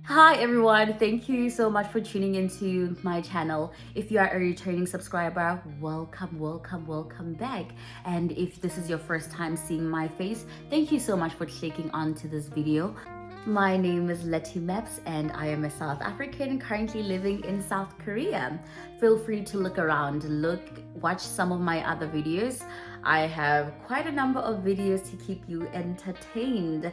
Hi everyone, thank you so much for tuning into my channel. If you are a returning subscriber, welcome back. And if this is your first time seeing my face, thank you so much for clicking on to this video. My name is Letty Maps and I am a South African currently living in South Korea. Feel free to look around, watch some of my other videos. I have quite a number of videos to keep you entertained.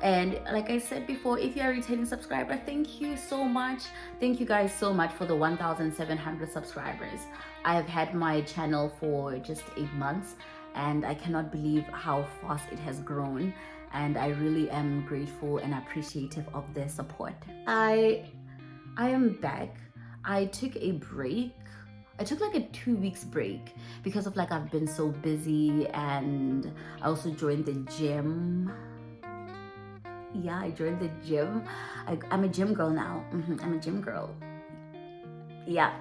And like I said before, if you're a returning subscriber, thank you so much. Thank you guys so much for the 1,700 subscribers. I have had my channel for just 8 months and I cannot believe how fast it has grown. And I really am grateful and appreciative of their support. I am back. I took a break. I took like a 2 weeks break because of I've been so busy, and I also joined the gym. Yeah, I joined the gym. I'm a gym girl now. I'm a gym girl. Yeah.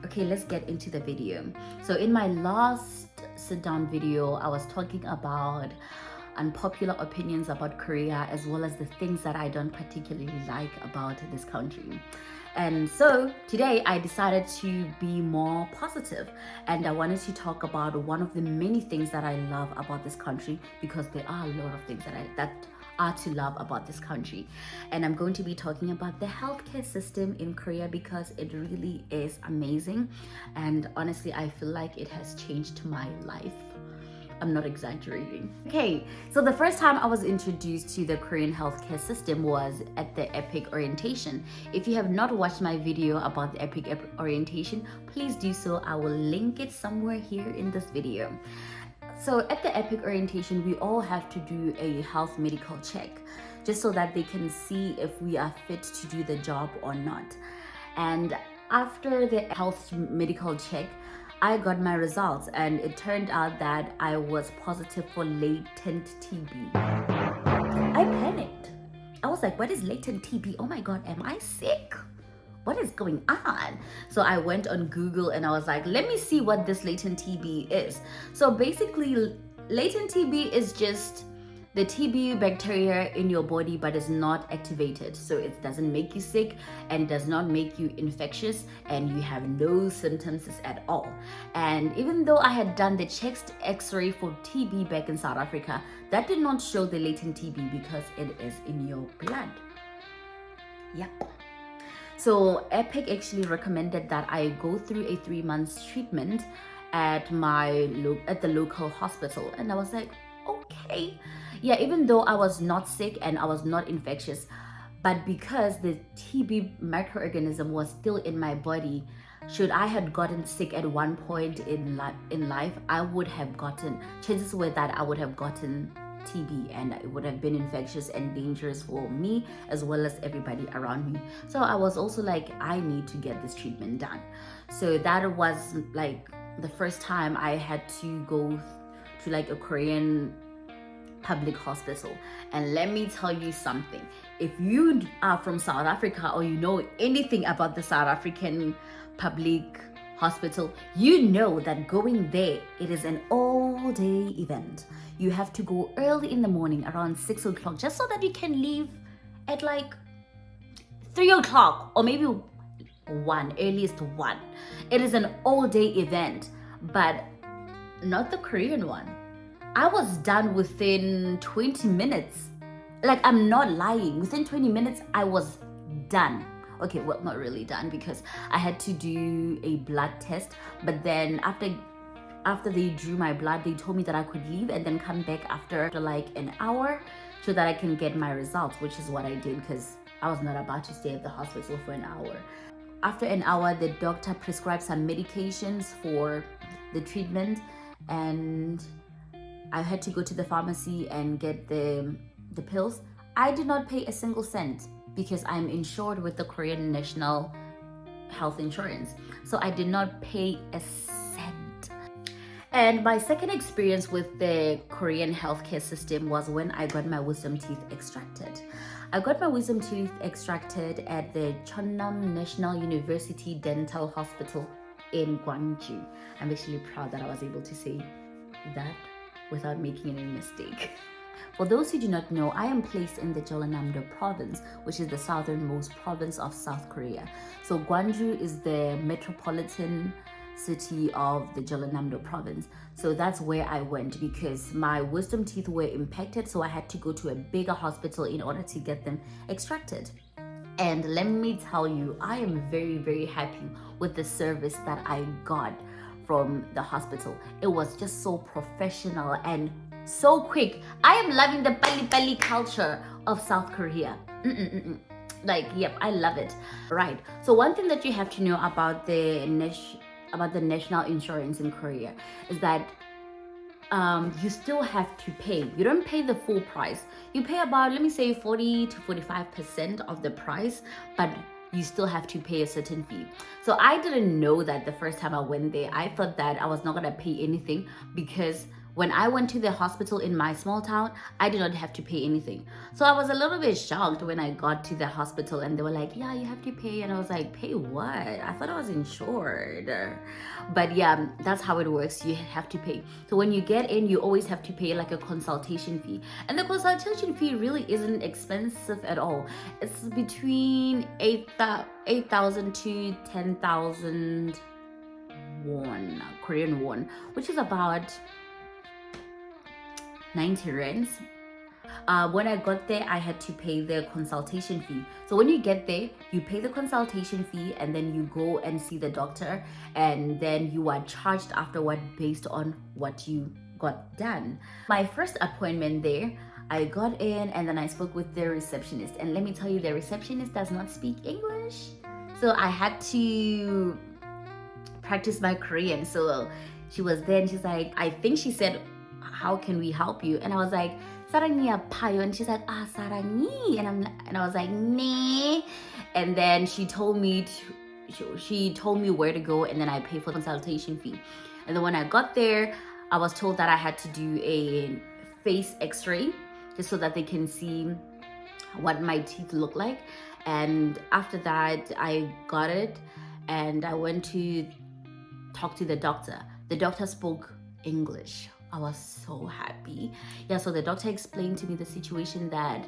Okay, let's get into the video. So in my last sit down video, I was talking about unpopular opinions about Korea, as well as the things that I don't particularly like about this country. And so today I decided to be more positive, and I wanted to talk about one of the many things that I love about this country, because there are a lot of things that are to love about this country. And I'm going to be talking about the healthcare system in Korea because it really is amazing, and honestly I feel like it has changed my life. I'm not exaggerating. Okay, so the first time I was introduced to the Korean healthcare system was at the EPIC orientation. If you have not watched my video about the EPIC orientation, please do so. I will link it somewhere here in this video. So at the EPIC orientation, we all have to do a health medical check, just so that they can see if we are fit to do the job or not. And after the health medical check, I got my results, and it turned out that I was positive for latent TB. I panicked. I was like, what is latent TB? Oh my God, am I sick? What is going on? So I went on Google and I was like, let me see what this latent TB is. So basically, latent TB is just the TB bacteria in your body, but is not activated. So it doesn't make you sick and it does not make you infectious, and you have no symptoms at all. And even though I had done the chest x-ray for TB back in South Africa, that did not show the latent TB because it is in your blood. Yep. So EPIC actually recommended that I go through a 3 months treatment at the local hospital, and I was like, okay. Yeah, even though I was not sick and I was not infectious, but because the TB microorganism was still in my body, should I had gotten sick at one point in life, I would have gotten, chances were that I would have gotten TB, and it would have been infectious and dangerous for me as well as everybody around me. So I was also like, I need to get this treatment done. So that was the first time I had to go to a Korean public hospital. And let me tell you something, if you are from South Africa or you know anything about the South African public hospital, you know that going there, it is an all-day event. You have to go early in the morning around 6 o'clock, just so that you can leave at 3 o'clock or maybe 1, earliest 1. It is an all-day event, but not the Korean one. I was done within 20 minutes. I'm not lying. Within 20 minutes, I was done. Okay, well, not really done, because I had to do a blood test. But then after they drew my blood, they told me that I could leave and then come back after an hour so that I can get my results, which is what I did, because I was not about to stay at the hospital for an hour. After an hour, the doctor prescribed some medications for the treatment, and I had to go to the pharmacy and get the pills. I did not pay a single cent because I'm insured with the Korean National Health Insurance. So I did not pay a cent. And my second experience with the Korean healthcare system was when I got my wisdom teeth extracted. I got my wisdom teeth extracted at the Cheonnam National University Dental Hospital in Gwangju. I'm actually proud that I was able to say that without making any mistake. For those who do not know, I am placed in the Jeollanam-do province, which is the southernmost province of South Korea. So Gwangju is the metropolitan city of the Jeollanam-do province. So that's where I went because my wisdom teeth were impacted, so I had to go to a bigger hospital in order to get them extracted. And let me tell you, I am very, very happy with the service that I got from the hospital. It was just so professional and so quick. I am loving the pali culture of South Korea. Like, yep, I love it. Right. So one thing that you have to know about the national insurance in Korea is that you still have to pay. You don't pay the full price. You pay about, let me say, 40 to 45% of the price, but you still have to pay a certain fee. So I didn't know that the first time I went there. I thought that I was not gonna pay anything because when I went to the hospital in my small town, I did not have to pay anything. So I was a little bit shocked when I got to the hospital and they were like, yeah, you have to pay. And I was like, pay what? I thought I was insured. But yeah, that's how it works. You have to pay. So when you get in, you always have to pay like a consultation fee. And the consultation fee really isn't expensive at all. It's between 8,000 to 10,000 won, Korean won, which is about 90 rands. When I got there, I had to pay the consultation fee. So when you get there, you pay the consultation fee and then you go and see the doctor, and then you are charged afterward based on what you got done. My first appointment there, I got in and then I spoke with the receptionist, and let me tell you, the receptionist does not speak English. So I had to practice my Korean. So she was there and she's like, I think she said, how can we help you? And I was like, 사랑이 아파요. And she's like, ah, 사랑이. And I was like, nee. And then she told me where to go, and then I paid for the consultation fee. And then when I got there, I was told that I had to do a face x-ray just so that they can see what my teeth look like. And after that, I got it and I went to talk to the doctor. The doctor spoke English. I was so happy. Yeah, so the doctor explained to me the situation that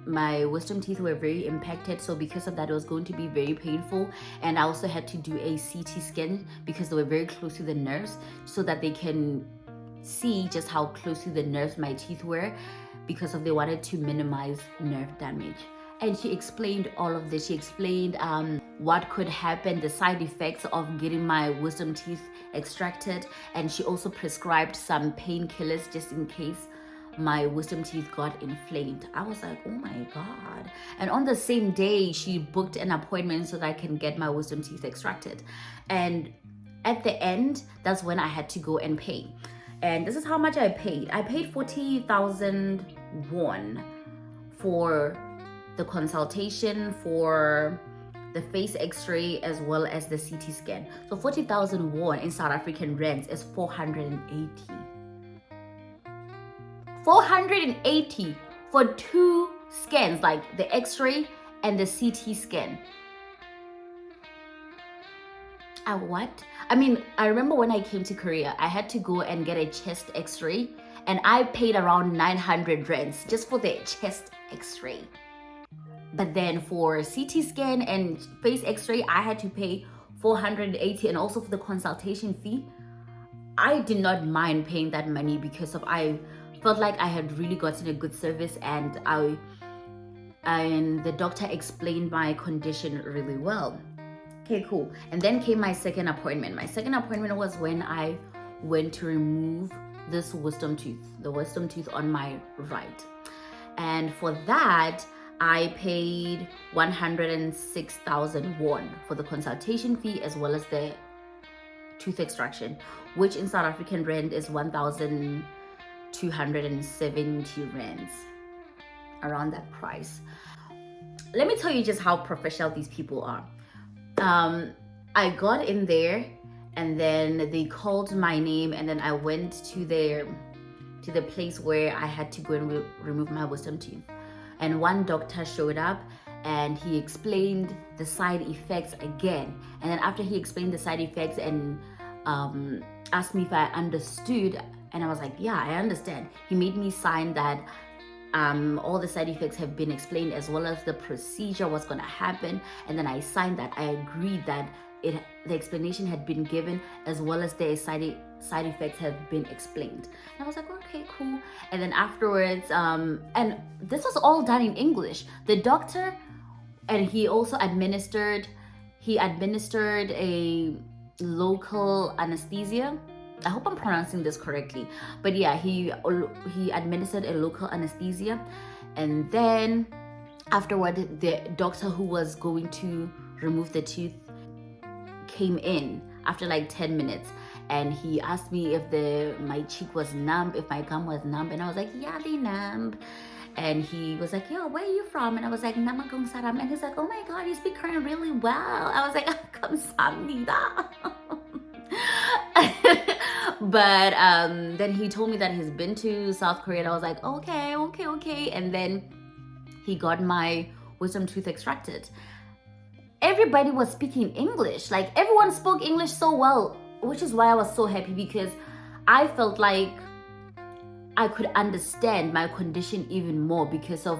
my wisdom teeth were very impacted. So because of that, it was going to be very painful. And I also had to do a CT scan because they were very close to the nerves so that they can see just how close to the nerves my teeth were, because they wanted to minimize nerve damage. And she explained all of this. She explained what could happen, the side effects of getting my wisdom teeth extracted. And she also prescribed some painkillers just in case my wisdom teeth got inflamed. I was like, oh my God. And on the same day, she booked an appointment so that I can get my wisdom teeth extracted. And at the end, that's when I had to go and pay. And this is how much I paid. I paid 40,000 won for the consultation, for the face x-ray, as well as the CT scan. So 40,000 won in South African rands is 480. 480 for 2 scans, like the x-ray and the CT scan. What? I mean, I remember when I came to Korea, I had to go and get a chest x-ray, and I paid around 900 rands just for the chest x-ray. But then for CT scan and face x-ray, I had to pay 480, and also for the consultation fee. I did not mind paying that money because I felt like I had really gotten a good service, and the doctor explained my condition really well. Okay, cool. And then came my second appointment. My second appointment was when I went to remove this wisdom tooth, the wisdom tooth on my right. And for that, I paid 106,000 won for the consultation fee as well as the tooth extraction, which in South African rand is 1,270 rands, around that price. Let me tell you just how professional these people are. I got in there and then they called my name, and then I went to the place where I had to go and remove my wisdom tooth. And one doctor showed up and he explained the side effects again. And then after he explained the side effects and asked me if I understood And I was like, yeah, I understand. He made me sign that all the side effects have been explained, as well as the procedure, what's going to happen. And then I signed that. I agreed that the explanation had been given, as well as the side effects have been explained. And I was like, okay, cool. And then afterwards, and this was all done in English. The doctor, and he also administered a local anesthesia. I hope I'm pronouncing this correctly, but yeah, he administered a local anesthesia. And then afterward, the doctor who was going to remove the tooth came in after like 10 minutes, and he asked me if my cheek was numb, if my gum was numb, and I was like, yeah, they numb. And he was like, yo, where are you from? And I was like, Namagong Saram. And he's like, oh my God, you speak Korean really well. I was like, 감사합니다. But then he told me that he's been to South Korea, and I was like, okay. And then he got my wisdom tooth extracted. Everybody was speaking English. Like, everyone spoke English so well, which is why I was so happy, because I felt like I could understand my condition even more because of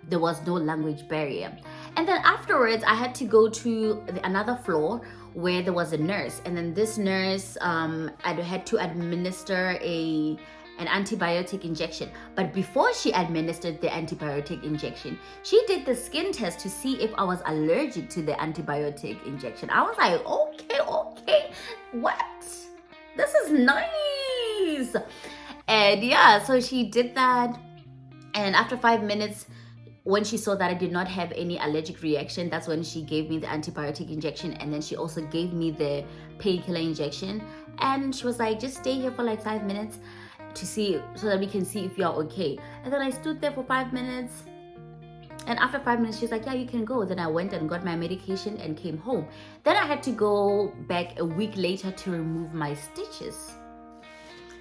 there was no language barrier. And then afterwards, I had to go to another floor where there was a nurse, and then this nurse I had to administer an antibiotic injection. But before she administered the antibiotic injection, she did the skin test to see if I was allergic to the antibiotic injection. I was like, okay, what? This is nice. And yeah, so she did that, and after 5 minutes, when she saw that I did not have any allergic reaction, that's when she gave me the antibiotic injection, and then she also gave me the painkiller injection. And she was like, just stay here for like 5 minutes to see, so that we can see if you're okay. And then I stood there for 5 minutes, and after 5 minutes, she's like, yeah, you can go. Then I went and got my medication and came home. Then I had to go back a week later to remove my stitches.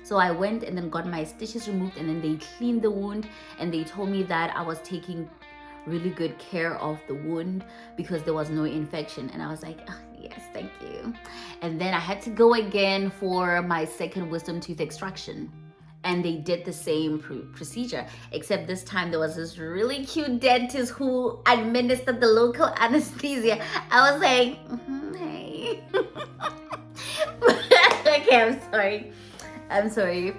So I went and then got my stitches removed, and then they cleaned the wound, and they told me that I was taking really good care of the wound because there was no infection. And I was like, oh, yes, thank you. And then I had to go again for my second wisdom tooth extraction. And they did the same procedure, except this time there was this really cute dentist who administered the local anesthesia. I was like, hey. Okay, I'm sorry.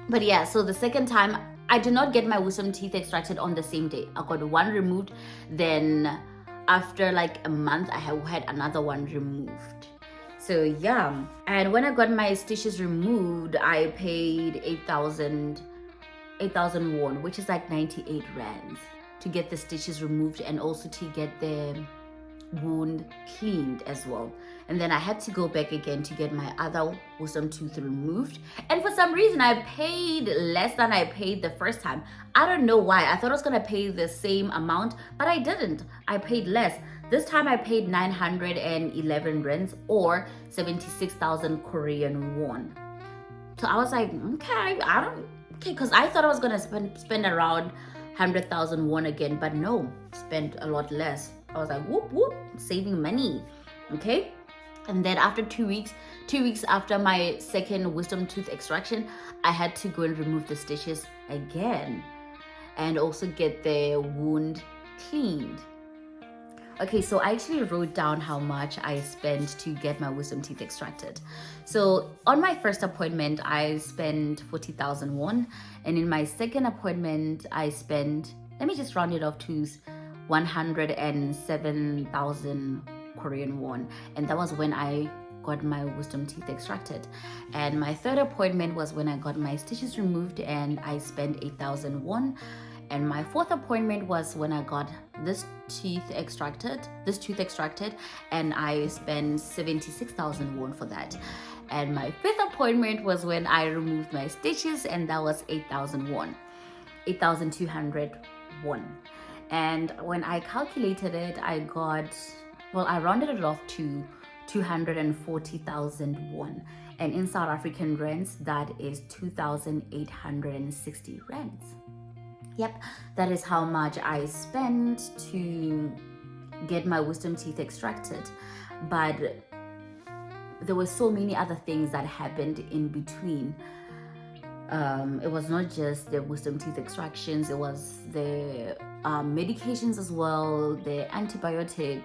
But yeah, so the second time, I did not get my wisdom teeth extracted on the same day. I got one removed, then after like a month, I had another one removed. So yeah, and when I got my stitches removed, I paid 8,000 won, which is like 98 rands, to get the stitches removed and also to get the wound cleaned as well. And then I had to go back again to get my other wisdom tooth removed. And for some reason, I paid less than I paid the first time. I don't know why. I thought I was gonna pay the same amount, but I didn't. I paid less. This time I paid 911 rands, or 76,000 Korean won. So I was like, okay, because I thought I was gonna spend around 100,000 won again, but no, spent a lot less. I was like, whoop, saving money, okay? And then after 2 weeks after my second wisdom tooth extraction, I had to go and remove the stitches again and also get the wound cleaned. Okay, so I actually wrote down how much I spent to get my wisdom teeth extracted. So on my first appointment, I spent 40,000 won. And in my second appointment, I spent, let me just round it off to 107,000 Korean won. And that was when I got my wisdom teeth extracted. And my third appointment was when I got my stitches removed, and I spent 8,000 won. And my fourth appointment was when I got this tooth extracted, and I spent 76,000 won for that. And my fifth appointment was when I removed my stitches, and that was 8,000 won, 8,200 won. And when I calculated it, I rounded it off to 240,000 won. And in South African rands, that is 2,860 rands. Yep, that is how much I spent to get my wisdom teeth extracted. But there were so many other things that happened in between. It was not just the wisdom teeth extractions, it was the medications as well, the antibiotic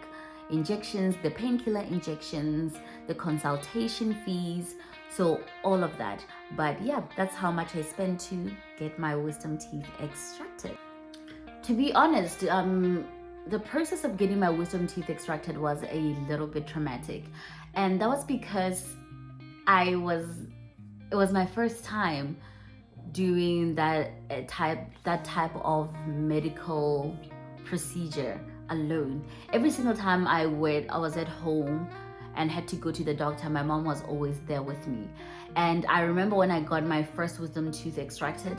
injections, the painkiller injections, the consultation fees, so all of that. But yeah, that's how much I spent to get my wisdom teeth extracted. To be honest, the process of getting my wisdom teeth extracted was a little bit traumatic, and that was because it was my first time doing that type of medical procedure alone. Every single time I was at home and had to go to the doctor, my mom was always there with me. And I remember when I got my first wisdom tooth extracted,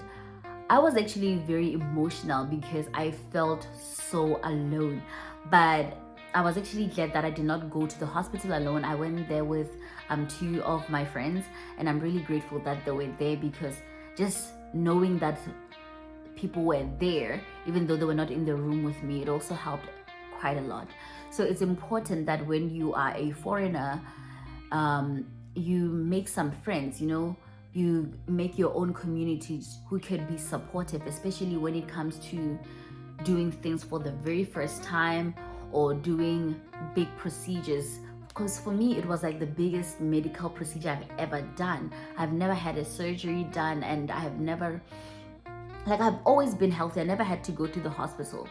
I was actually very emotional because I felt so alone. But I was actually glad that I did not go to the hospital alone. I went there with two of my friends, and I'm really grateful that they were there, because just knowing that people were there, even though they were not in the room with me, it also helped quite a lot. So it's important that when you are a foreigner, you make some friends, you make your own communities who could be supportive, especially when it comes to doing things for the very first time or doing big procedures. Because for me, it was like the biggest medical procedure I've ever done. I've never had a surgery done, and I've always been healthy. I never had to go to the hospital.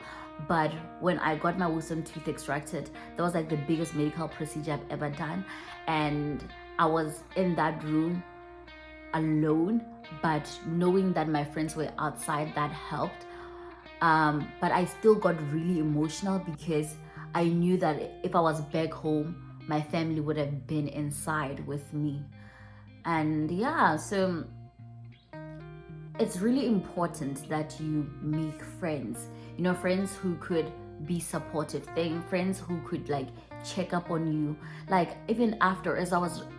But when I got my wisdom tooth extracted, that was like the biggest medical procedure I've ever done. And I was in that room alone, but knowing that my friends were outside, that helped. But I still got really emotional because I knew that if I was back home, my family would have been inside with me. And yeah, so it's really important that you make friends, friends who could be supportive, friends who could check up on you. Even after,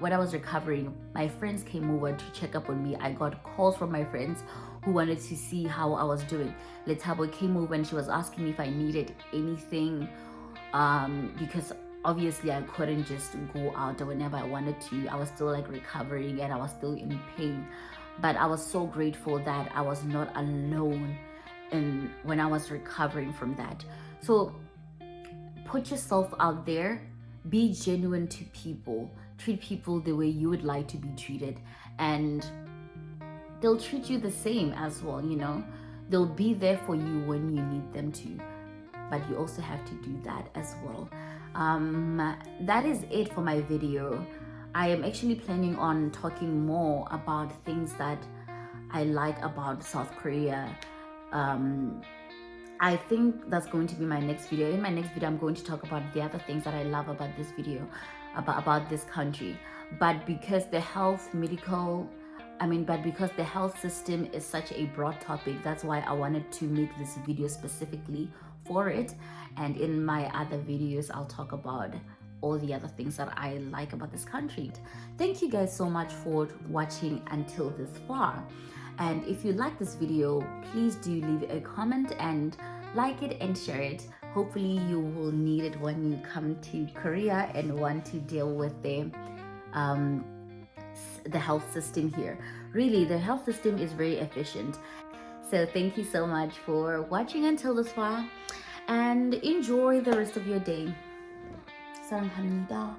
when I was recovering, my friends came over to check up on me. I got calls from my friends who wanted to see how I was doing. Letabo came over and she was asking me if I needed anything, because obviously I couldn't just go out whenever I wanted to. I was still recovering and I was still in pain. But I was so grateful that I was not alone when I was recovering from that. So put yourself out there, be genuine to people, treat people the way you would like to be treated, and they'll treat you the same as well. They'll be there for you when you need them to, but you also have to do that as well. That is it for my video. I am actually planning on talking more about things that I like about South Korea. I think that's going to be my next video. In my next video, I'm going to talk about the other things that I love about this video, about this country. But because the health system is such a broad topic, that's why I wanted to make this video specifically for it. And in my other videos, I'll talk about all the other things that I like about this country. Thank you guys so much for watching until this far. And if you like this video, please do leave a comment and like it and share it. Hopefully you will need it when you come to Korea and want to deal with the health system here. Really, the health system is very efficient. So thank you so much for watching until this far, and enjoy the rest of your day. 사랑합니다.